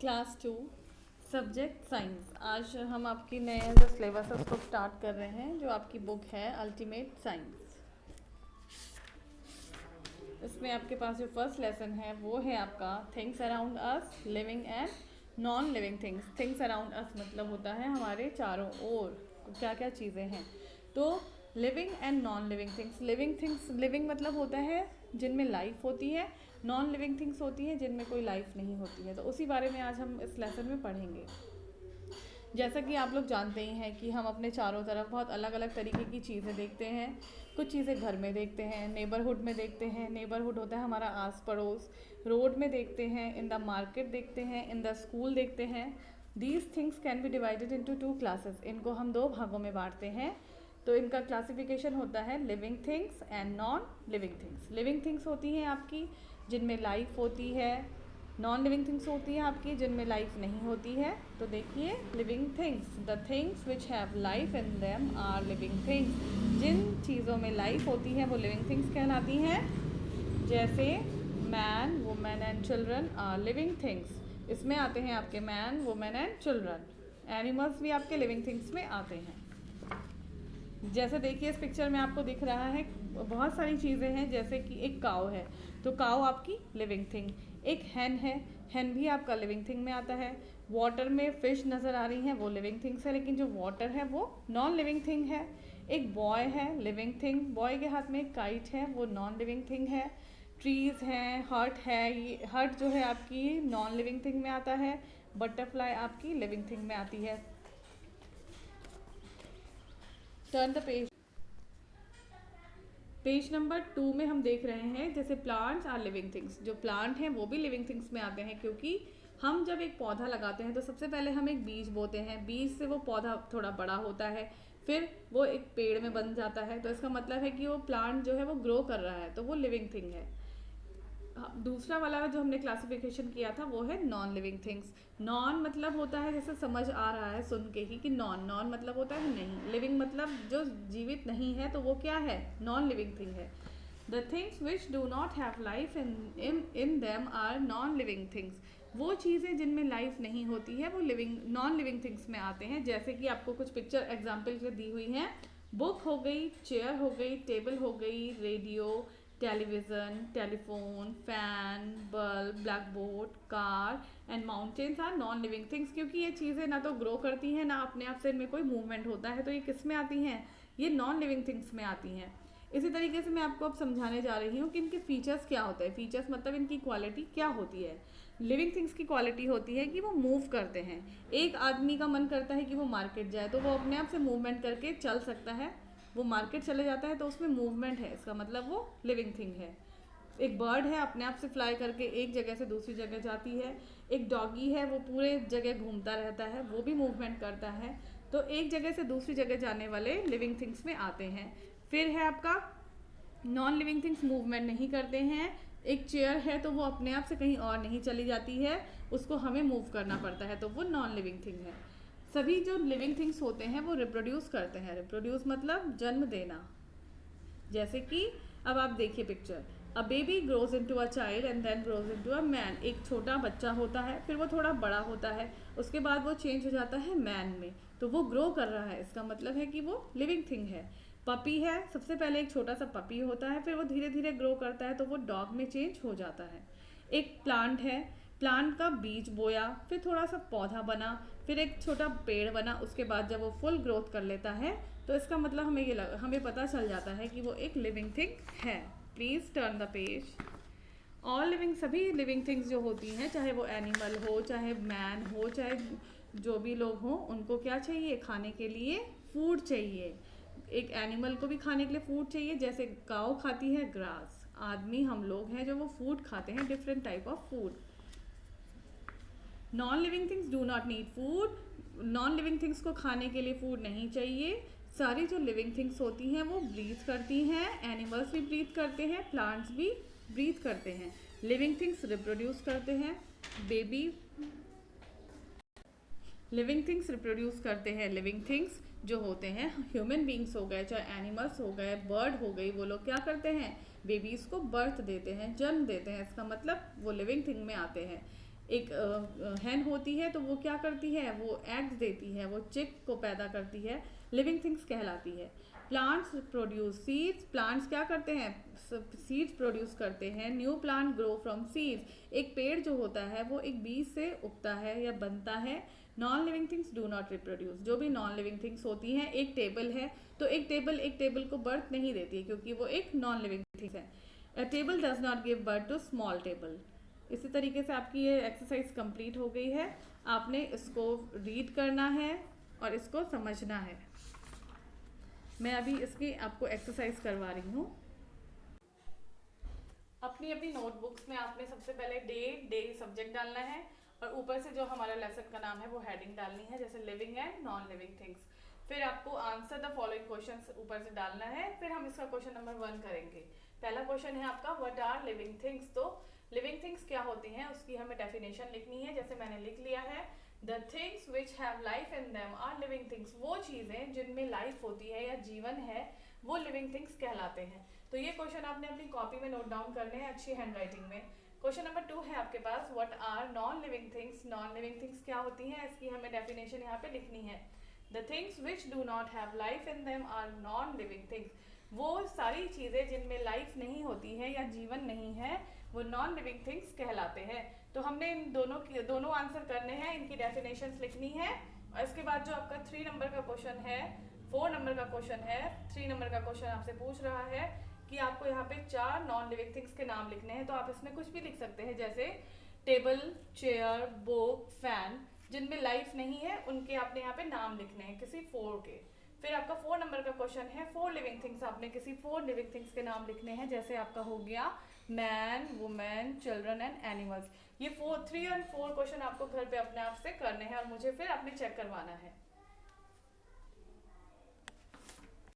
Class 2 subject science. आज हम आपकी नए जो सिलेबस है उसको स्टार्ट कर रहे हैं, जो आपकी बुक है अल्टीमेट साइंस। इसमें आपके पास जो फर्स्ट लेसन है वो है आपका things around us, living and non living things. Things around us मतलब होता है हमारे चारों ओर क्या क्या चीज़ें हैं। तो living and non living things. Living things, living मतलब होता है जिनमें लाइफ होती है, नॉन लिविंग थिंग्स होती है जिनमें कोई लाइफ नहीं होती है। तो उसी बारे में आज हम इस लेसन में पढ़ेंगे। जैसा कि आप लोग जानते ही हैं कि हम अपने चारों तरफ बहुत अलग अलग तरीके की चीज़ें देखते हैं। कुछ चीज़ें घर में देखते हैं, नेबरहुड में देखते हैं। नेबरहुड होता है हमारा आस पड़ोस। रोड में देखते हैं, इन द मार्केट देखते हैं, इन द स्कूल देखते हैं। These things can be divided into 2 classes. इनको हम 2 भागों में बांटते हैं। तो इनका क्लासिफिकेशन होता है living things and non living things. Living things होती हैं आपकी जिनमें लाइफ होती है, नॉन लिविंग थिंग्स होती हैं आपकी जिनमें लाइफ नहीं होती है। तो देखिए, living things, the things which have life in them are living things. जिन चीज़ों में लाइफ होती है वो लिविंग थिंग्स कहलाती हैं। जैसे man, women and children are living things. इसमें आते हैं आपके man, women and children. Animals भी आपके लिविंग थिंग्स में आते हैं। जैसे देखिए इस पिक्चर में आपको दिख रहा है बहुत सारी चीज़ें हैं। जैसे कि एक काऊ है, तो काऊ आपकी लिविंग थिंग। एक हैन है, हैन भी आपका लिविंग थिंग में आता है। वाटर में फिश नज़र आ रही हैं, वो लिविंग थिंग्स है, लेकिन जो वाटर है वो नॉन लिविंग थिंग है। एक बॉय है, लिविंग थिंग। बॉय के हाथ में एक काइट है, वो नॉन लिविंग थिंग है। ट्रीज़ हैं, हर्ट है, ये हर्ट जो है आपकी नॉन लिविंग थिंग में आता है। बटरफ्लाई आपकी लिविंग थिंग में आती है। Turn the page. Page number 2 में हम देख रहे हैं जैसे प्लांट्स आर लिविंग थिंग्स। जो प्लांट हैं वो भी लिविंग थिंग्स में आते हैं, क्योंकि हम जब एक पौधा लगाते हैं तो सबसे पहले हम एक बीज बोते हैं। बीज से वो पौधा थोड़ा बड़ा होता है, फिर वो एक पेड़ में बन जाता है। तो इसका मतलब है कि वो प्लांट जो है वो ग्रो कर रहा है, तो वो लिविंग थिंग है। दूसरा वाला जो हमने क्लासिफिकेशन किया था वो है नॉन लिविंग थिंग्स। नॉन मतलब होता है, जैसे समझ आ रहा है सुन के ही कि नॉन, नॉन मतलब होता है नहीं। लिविंग मतलब जो जीवित नहीं है, तो वो क्या है, नॉन लिविंग थिंग है। The things which do not have life in them are non living things. वो चीज़ें जिनमें लाइफ नहीं होती है वो लिविंग नॉन लिविंग थिंग्स में आते हैं। जैसे कि आपको कुछ पिक्चर एग्जाम्पल के दी हुई हैं। बुक हो गई, चेयर हो गई, टेबल हो गई, radio, television, telephone, fan, bulb, black board, car and mountains are non living things. क्योंकि ये चीज़ें ना तो ग्रो करती हैं, ना अपने आप से इनमें कोई मूवमेंट होता है, तो ये किस में आती हैं, ये नॉन लिविंग थिंग्स में आती हैं। इसी तरीके से मैं आपको अब समझाने जा रही हूँ कि इनके फीचर्स क्या होते हैं। फीचर्स मतलब इनकी क्वालिटी क्या होती है। लिविंग थिंग्स की क्वालिटी होती है कि वो मूव करते हैं। एक आदमी का मन करता है कि वो मार्केट जाए, तो वो अपने आप से मूवमेंट करके चल सकता है। वो मार्केट चले जाता है तो उसमें मूवमेंट है, इसका मतलब वो लिविंग थिंग है। एक बर्ड है, अपने आप से फ्लाई करके एक जगह से दूसरी जगह जाती है। एक डॉगी है, वो पूरे जगह घूमता रहता है, वो भी मूवमेंट करता है। तो एक जगह से दूसरी जगह जाने वाले लिविंग थिंग्स में आते हैं। फिर है आपका नॉन लिविंग थिंग्स, मूवमेंट नहीं करते हैं। एक चेयर है तो वो अपने आप से कहीं और नहीं चली जाती है, उसको हमें मूव करना पड़ता है, तो वो नॉन लिविंग थिंग है। सभी जो लिविंग थिंग्स होते हैं वो रिप्रोड्यूस करते हैं। रिप्रोड्यूस मतलब जन्म देना। जैसे कि अब आप देखिए picture, a baby grows into a child and then grows into a man. एक छोटा बच्चा होता है, फिर वो थोड़ा बड़ा होता है, उसके बाद वो चेंज हो जाता है मैन में, तो वो ग्रो कर रहा है, इसका मतलब है कि वो लिविंग थिंग है। पपी है, सबसे पहले एक छोटा सा पपी होता है, फिर वो धीरे धीरे ग्रो करता है तो वो डॉग में चेंज हो जाता है। एक प्लांट है, प्लांट का बीज बोया, फिर थोड़ा सा पौधा बना, फिर एक छोटा पेड़ बना, उसके बाद जब वो फुल ग्रोथ कर लेता है तो इसका मतलब हमें पता चल जाता है कि वो एक लिविंग थिंग है। Please turn the page. All living, सभी लिविंग थिंग्स जो होती हैं, चाहे वो एनिमल हो, चाहे मैन हो, चाहे जो भी लोग हों, उनको क्या चाहिए, खाने के लिए फूड चाहिए। एक एनिमल को भी खाने के लिए फूड चाहिए। जैसे काऊ खाती है ग्रास, आदमी हम लोग हैं जो वो फूड खाते हैं, different type of food. Non living things do not need food. Non living things को खाने के लिए फूड नहीं चाहिए। सारी जो लिविंग थिंग्स होती हैं वो ब्रीथ करती हैं। एनिमल्स भी ब्रीथ करते हैं, प्लांट्स भी ब्रीथ करते हैं। लिविंग थिंग्स रिप्रोड्यूस करते हैं। बेबी, लिविंग थिंग्स रिप्रोड्यूस करते हैं। लिविंग थिंग्स जो होते हैं, ह्यूमन बींग्स हो गए, चाहे एनिमल्स हो गए, बर्ड हो गई, वो लोग क्या करते हैं, बेबीज़ को बर्थ देते हैं, जन्म देते हैं, इसका मतलब वो लिविंग थिंग में आते हैं। एक हैन होती है तो वो क्या करती है, वो एग्स देती है, वो चिक को पैदा करती है, लिविंग थिंग्स कहलाती है। प्लांट्स प्रोड्यूस सीड्स, प्लांट्स क्या करते हैं, सीड्स प्रोड्यूस करते हैं। New plant grow from seeds, एक पेड़ जो होता है वो एक बीज से उगता है या बनता है। Non living things do not reproduce, जो भी नॉन लिविंग थिंग्स होती हैं, एक टेबल है तो एक टेबल को बर्थ नहीं देती है क्योंकि वो एक नॉन लिविंग थिंग है। A table does not give birth to small table. इसी तरीके से आपकी ये एक्सरसाइज कंप्लीट हो गई है। आपने इसको रीड करना है और इसको समझना है। मैं अभी इसकी आपको एक्सरसाइज करवा रही हूँ। अपनी अपनी नोटबुक्स में आपने सबसे पहले डे सब्जेक्ट डालना है और ऊपर से जो हमारा लेसन का नाम है वो हेडिंग डालनी है, जैसे living and non living things. फिर आपको आंसर द फॉलोइंग क्वेश्चंस ऊपर से डालना है। फिर हम इसका क्वेश्चन नंबर 1 करेंगे। पहला क्वेश्चन है आपका व्हाट आर लिविंग थिंग्स। तो लिविंग थिंग्स क्या होती हैं उसकी हमें डेफिनेशन लिखनी है, जैसे मैंने लिख लिया है। The things which have life in them are living things, वो चीज़ें जिनमें लाइफ होती है या जीवन है वो लिविंग थिंग्स कहलाते हैं। तो ये क्वेश्चन आपने अपनी कॉपी में नोट डाउन करने हैं अच्छी हैंडराइटिंग में। क्वेश्चन नंबर 2 है आपके पास what are non living things. Non living things क्या होती हैं इसकी हमें डेफिनेशन यहाँ पे लिखनी है। The things which do not have life in them are non living things, वो सारी चीज़ें जिनमें लाइफ नहीं होती है या जीवन नहीं है वो नॉन लिविंग थिंग्स कहलाते हैं। तो हमने इन दोनों आंसर करने हैं, इनकी डेफिनेशंस लिखनी है। और इसके बाद जो आपका 3 नंबर का क्वेश्चन है, 4 नंबर का क्वेश्चन है, 3 नंबर का क्वेश्चन आपसे पूछ रहा है कि आपको यहाँ पे 4 नॉन लिविंग थिंग्स के नाम लिखने हैं। तो आप इसमें कुछ भी लिख सकते हैं, जैसे टेबल, चेयर, बुक, फैन। जिनमें लाइफ नहीं है उनके आपने यहाँ पे नाम लिखने हैं किसी 4 के। फिर आपका 4 नंबर का क्वेश्चन है 4 लिविंग थिंग्स, आपने किसी 4 लिविंग थिंग्स के नाम लिखने हैं, जैसे आपका हो गया man, women, children and animals. ये 3 और 4 क्वेश्चन आपको घर पे अपने आप से करने हैं और मुझे फिर आपने चेक करवाना है।